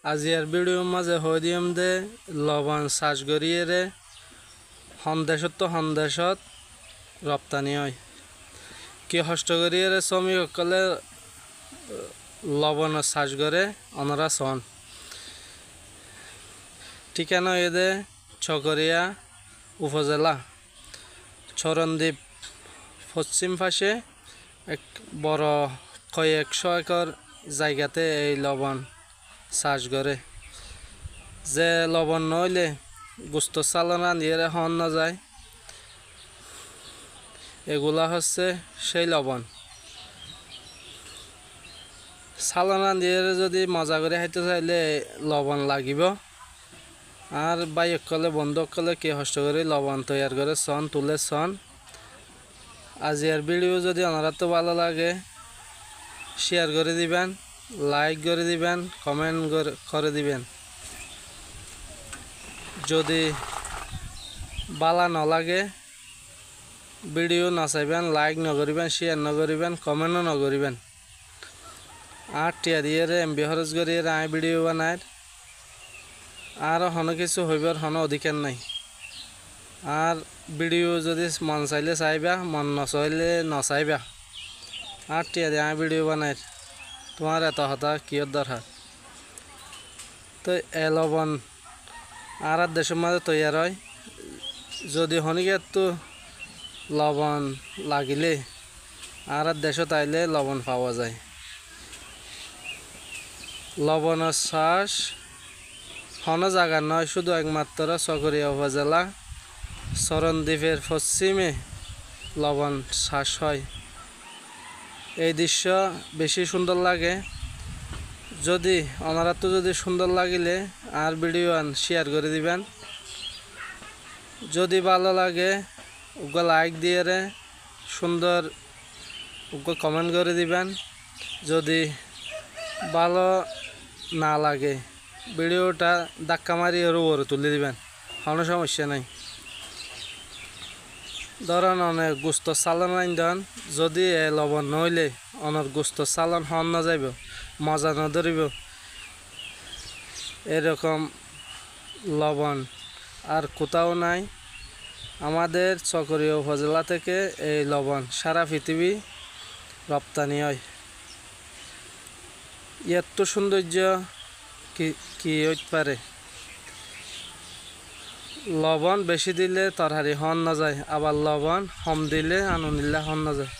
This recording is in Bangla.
আজিয়ার ভিডিওর মাঝে হয়ে দিম দে লবণ চাষ করিয়ে রে সন্দেশত রপ্তানি হয় কি কষ্ট করিয়ে রে শ্রমিকসকলে লবণ চাষ করে অনরা চন ঠিকানা এদে চকরিয়া উপজেলা চরণদ্বীপ পশ্চিম পাশে এক বড় কয়েকশো একর জায়গাতে এই লবণ চাষ করে যে লবণ নইলে গোস্ত চালনা দিয়ে হন না যায় এগুলা হচ্ছে সেই লবণ চালনা দিয়ে যদি মজা করে খাইতে চাইলে লবণ লাগিব আর বাইক কলে বন্ধক কলে কি কষ্ট করে লবণ তৈয়ার করে সন তুলে সন আজিয়ার ভিডিও যদি ওনারা তো ভালো লাগে শেয়ার করে দিবেন লাইক করে দিবেন কমেন্ট করে দিবেন যদি ভালো না লাগে ভিডিও না চাইবেন লাইক নকরিবেন শেয়ার নকরিবেন কমেন্টও নকরিবেন আর টিয়া দিয়ে এমবি খরচ করিয়ে আই ভিডিও বানায় আর হন কিছু হইবার হন অধিকার নাই আর ভিডিও যদি মন চাইলে চাইবা মন নচাইলে নচাইবা আর টিয়া দিয়ে আই ভিডিও বানায় তোমার এত হতা কিয়র দরকার তো এ লবণ আর দেশের মাঝে তৈয়ার হয় যদি হনিকে তো লবণ লাগিলে আর দেশত আইলে লবণ পাওয়া যায় লবণের চাষ হন জায়গা নয় শুধু একমাত্র চকরিয়া উপজেলা চরণদ্বীপের পশ্চিমে লবণ চাষ হয় এই দৃশ্য বেশি সুন্দর লাগে যদি ওনারা তো যদি সুন্দর লাগিলে আর ভিডিও শেয়ার করে দিবেন যদি ভালো লাগে ওকে লাইক দিয়ে সুন্দর ওকে কমেন্ট করে দিবেন যদি ভালো না লাগে ভিডিওটা ধাক্কা মারি ওর উপরে তুলে দিবেন কোনো সমস্যা নাই ধরেন অনেক গোস্ত চালান আইন যদি লবণ নইলে অনেক গোস্ত চালান হন না যাইব মজা না ধরিব এরকম লবণ আর কোথাও নাই আমাদের চকরিয়া উপজেলা থেকে এই লবণ সারা পৃথিবী রপ্তানি হয় এত সৌন্দর্য কি হইতে পারে লবণ বেশি দিলে তরকারি হন না যায় আবার লবণ কম দিলে আনন্দিল্লা হন না যায়